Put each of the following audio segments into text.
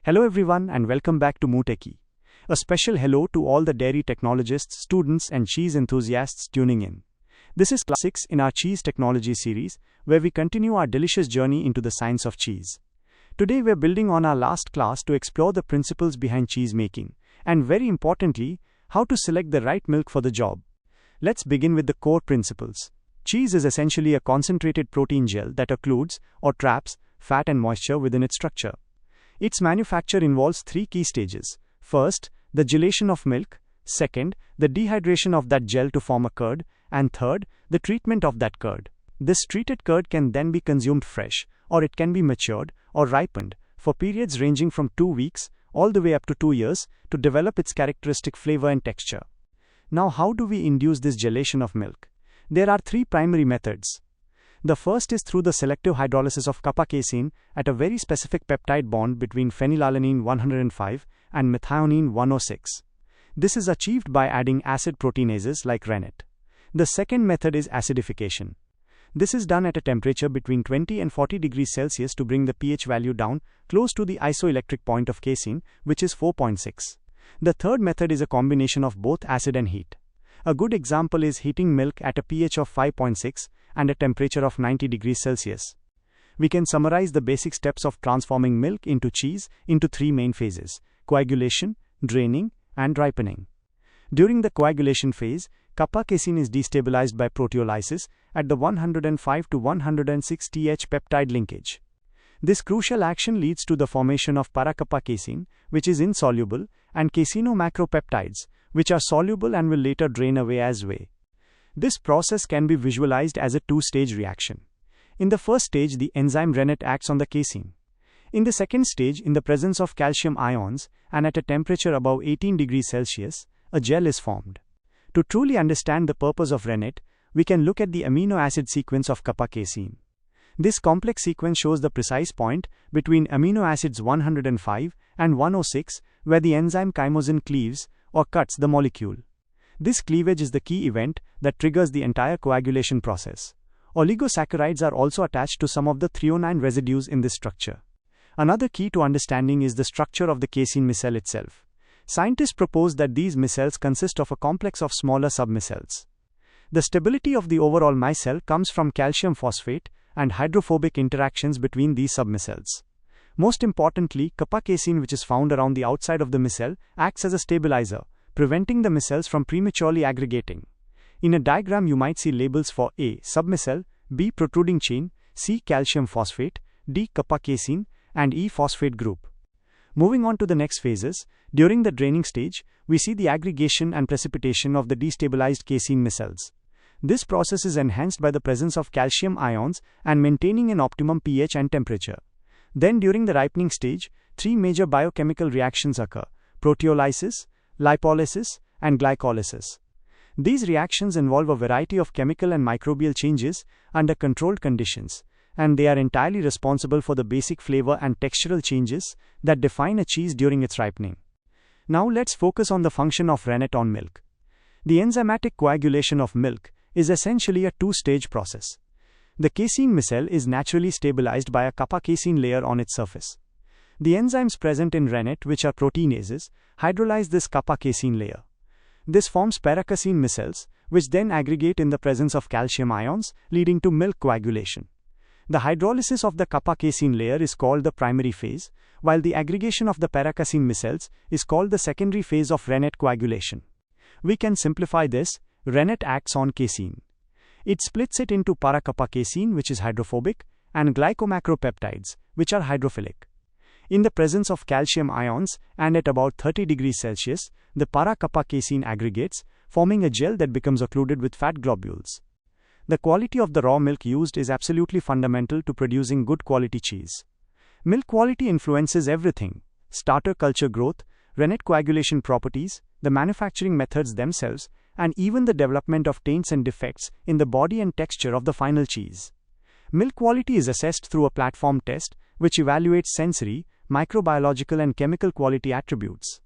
Hello everyone and welcome back to Moo Techie. A special hello to all the dairy technologists, students and cheese enthusiasts tuning in. This is class 6 in our cheese technology series, where we continue our delicious journey into the science of cheese. Today we're building on our last class to explore the principles behind cheese making, and very importantly, how to select the right milk for the job. Let's begin with the core principles. Cheese is essentially a concentrated protein gel that occludes or traps fat and moisture within its structure. Its manufacture involves three key stages. First, the gelation of milk. Second, the dehydration of that gel to form a curd. And third, the treatment of that curd. This treated curd can then be consumed fresh, or it can be matured or ripened for periods ranging from 2 weeks all the way up to 2 years to develop its characteristic flavor and texture. Now, how do we induce this gelation of milk? There are three primary methods. The first is through the selective hydrolysis of kappa-casein at a very specific peptide bond between phenylalanine 105 and methionine 106. This is achieved by adding acid proteinases like Rennet. The second method is acidification. This is done at a temperature between 20 and 40 degrees Celsius to bring the pH value down close to the isoelectric point of casein, which is 4.6. The third method is a combination of both acid and heat. A good example is heating milk at a pH of 5.6 and a temperature of 90 degrees Celsius. We can summarize the basic steps of transforming milk into cheese into three main phases: coagulation, draining, and ripening. During the coagulation phase, kappa-casein is destabilized by proteolysis at the 105 to 106 Th peptide linkage. This crucial action leads to the formation of para-kappa-casein, which is insoluble, and caseinomacropeptides, which are soluble and will later drain away as whey. This process can be visualized as a two-stage reaction. In the first stage, the enzyme Rennet acts on the casein. In the second stage, in the presence of calcium ions, and at a temperature above 18 degrees Celsius, a gel is formed. To truly understand the purpose of Rennet, we can look at the amino acid sequence of kappa-casein. This complex sequence shows the precise point between amino acids 105 and 106 where the enzyme chymosin cleaves or cuts the molecule. This cleavage is the key event that triggers the entire coagulation process. Oligosaccharides are also attached to some of the threonine residues in this structure. Another key to understanding is the structure of the casein micelle itself. Scientists propose that these micelles consist of a complex of smaller submicelles. The stability of the overall micelle comes from calcium phosphate and hydrophobic interactions between these submicelles. Most importantly, kappa-casein, which is found around the outside of the micelle, acts as a stabilizer, preventing the micelles from prematurely aggregating. In a diagram, you might see labels for A. submicelle, B. protruding chain, C. calcium phosphate, D. kappa-casein, and E. phosphate group. Moving on to the next phases, during the draining stage, we see the aggregation and precipitation of the destabilized casein micelles. This process is enhanced by the presence of calcium ions and maintaining an optimum pH and temperature. Then during the ripening stage, three major biochemical reactions occur: proteolysis, lipolysis, and glycolysis. These reactions involve a variety of chemical and microbial changes under controlled conditions, and they are entirely responsible for the basic flavor and textural changes that define a cheese during its ripening. Now let's focus on the function of Rennet on milk. The enzymatic coagulation of milk is essentially a two-stage process. The casein micelle is naturally stabilized by a kappa-casein layer on its surface. The enzymes present in Rennet, which are proteinases, hydrolyze this kappa-casein layer. This forms para-casein micelles, which then aggregate in the presence of calcium ions, leading to milk coagulation. The hydrolysis of the kappa-casein layer is called the primary phase, while the aggregation of the para-casein micelles is called the secondary phase of Rennet coagulation. We can simplify this: Rennet acts on casein. It splits it into para-kappa-casein, which is hydrophobic, and glycomacropeptides, which are hydrophilic. In the presence of calcium ions and at about 30 degrees Celsius, the para-kappa-casein aggregates, forming a gel that becomes occluded with fat globules. The quality of the raw milk used is absolutely fundamental to producing good quality cheese. Milk quality influences everything: starter culture growth, Rennet coagulation properties, the manufacturing methods themselves, and even the development of taints and defects in the body and texture of the final cheese. Milk quality is assessed through a platform test, which evaluates sensory, microbiological, and chemical quality attributes.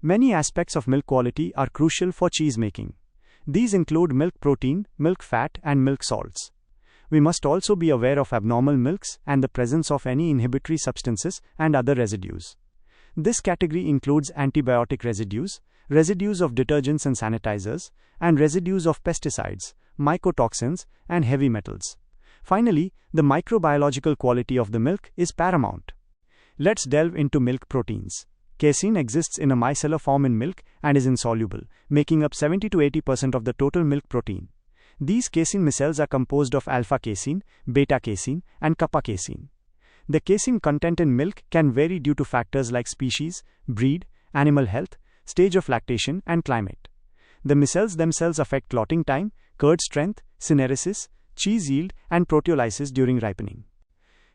Many aspects of milk quality are crucial for cheese making. These include milk protein, milk fat, and milk salts. We must also be aware of abnormal milks and the presence of any inhibitory substances and other residues. This category includes antibiotic residues, residues of detergents and sanitizers, and residues of pesticides, mycotoxins, and heavy metals. Finally, the microbiological quality of the milk is paramount. Let's delve into milk proteins. Casein exists in a micellar form in milk and is insoluble, making up 70 to 80% of the total milk protein. These casein micelles are composed of alpha-casein, beta-casein, and kappa-casein. The casein content in milk can vary due to factors like species, breed, animal health, stage of lactation, and climate. The micelles themselves affect clotting time, curd strength, syneresis, cheese yield, and proteolysis during ripening.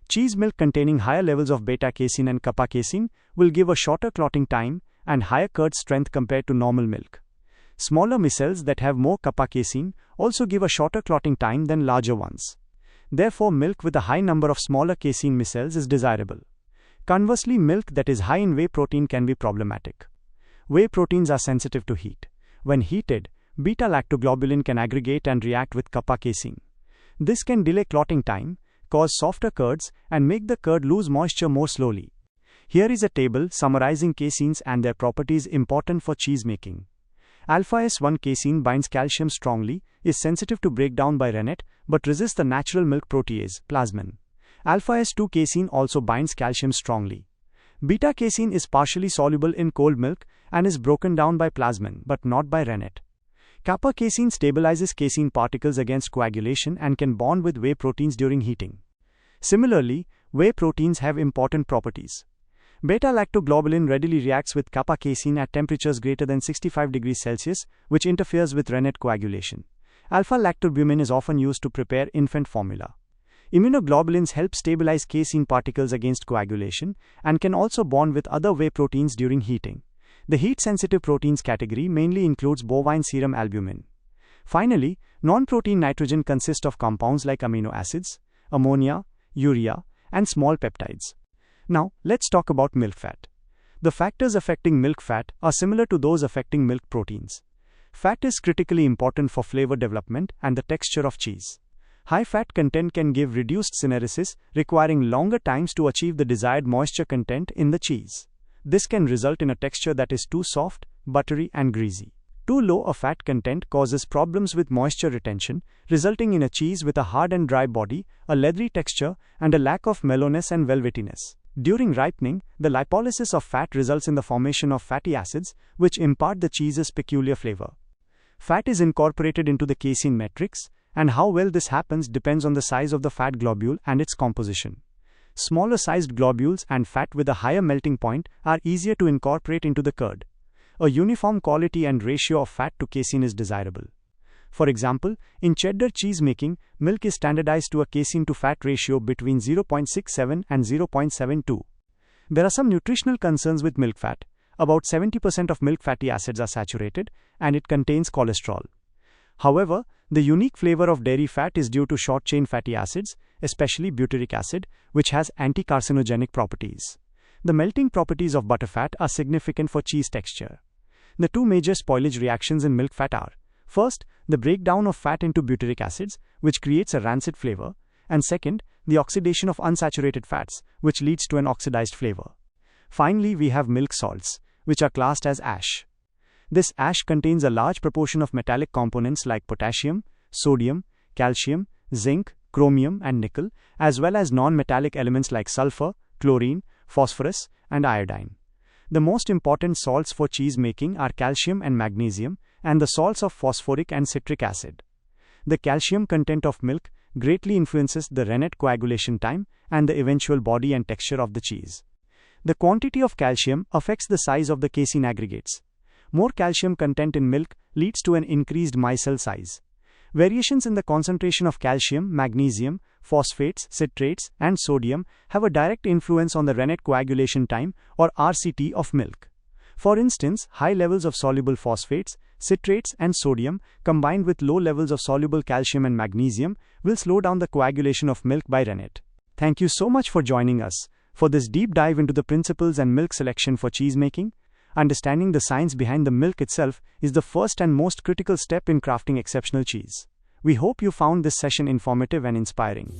Cheese milk containing higher levels of beta-casein and kappa-casein will give a shorter clotting time and higher curd strength compared to normal milk. Smaller micelles that have more kappa-casein also give a shorter clotting time than larger ones. Therefore, milk with a high number of smaller casein micelles is desirable. Conversely, milk that is high in whey protein can be problematic. Whey proteins are sensitive to heat. When heated, beta-lactoglobulin can aggregate and react with kappa-casein. This can delay clotting time, cause softer curds, and make the curd lose moisture more slowly. Here is a table summarizing caseins and their properties important for cheese making. Alpha-S1 casein binds calcium strongly, is sensitive to breakdown by rennet, but resists the natural milk protease, plasmin. Alpha-S2 casein also binds calcium strongly. Beta-casein is partially soluble in cold milk and is broken down by plasmin, but not by rennet. Kappa-casein stabilizes casein particles against coagulation and can bond with whey proteins during heating. Similarly, whey proteins have important properties. Beta-lactoglobulin readily reacts with kappa-casein at temperatures greater than 65 degrees Celsius, which interferes with rennet coagulation. Alpha-lactalbumin is often used to prepare infant formula. Immunoglobulins help stabilize casein particles against coagulation and can also bond with other whey proteins during heating. The heat-sensitive proteins category mainly includes bovine serum albumin. Finally, non-protein nitrogen consists of compounds like amino acids, ammonia, urea, and small peptides. Now, let's talk about milk fat. The factors affecting milk fat are similar to those affecting milk proteins. Fat is critically important for flavor development and the texture of cheese. High fat content can give reduced syneresis, requiring longer times to achieve the desired moisture content in the cheese. This can result in a texture that is too soft, buttery, and greasy. Too low a fat content causes problems with moisture retention, resulting in a cheese with a hard and dry body, a leathery texture, and a lack of mellowness and velvetiness. During ripening, the lipolysis of fat results in the formation of fatty acids, which impart the cheese's peculiar flavor. Fat is incorporated into the casein matrix, and how well this happens depends on the size of the fat globule and its composition. Smaller sized globules and fat with a higher melting point are easier to incorporate into the curd. A uniform quality and ratio of fat to casein is desirable. For example, in cheddar cheese making, milk is standardized to a casein to fat ratio between 0.67 and 0.72. There are some nutritional concerns with milk fat. About 70% of milk fatty acids are saturated, and it contains cholesterol. However, the unique flavor of dairy fat is due to short-chain fatty acids, especially butyric acid, which has anti-carcinogenic properties. The melting properties of butterfat are significant for cheese texture. The two major spoilage reactions in milk fat are: first, the breakdown of fat into butyric acids, which creates a rancid flavor, and second, the oxidation of unsaturated fats, which leads to an oxidized flavor. Finally, we have milk salts, which are classed as ash. This ash contains a large proportion of metallic components like potassium, sodium, calcium, zinc, chromium, and nickel, as well as non-metallic elements like sulfur, chlorine, phosphorus, and iodine. The most important salts for cheese making are calcium and magnesium, and the salts of phosphoric and citric acid. The calcium content of milk greatly influences the rennet coagulation time and the eventual body and texture of the cheese. The quantity of calcium affects the size of the casein aggregates. More calcium content in milk leads to an increased micelle size. Variations in the concentration of calcium, magnesium, phosphates, citrates, and sodium have a direct influence on the rennet coagulation time, or RCT, of milk. For instance, high levels of soluble phosphates, citrates, and sodium, combined with low levels of soluble calcium and magnesium, will slow down the coagulation of milk by rennet. Thank you so much for joining us for this deep dive into the principles and milk selection for cheese making. Understanding the science behind the milk itself is the first and most critical step in crafting exceptional cheese. We hope you found this session informative and inspiring.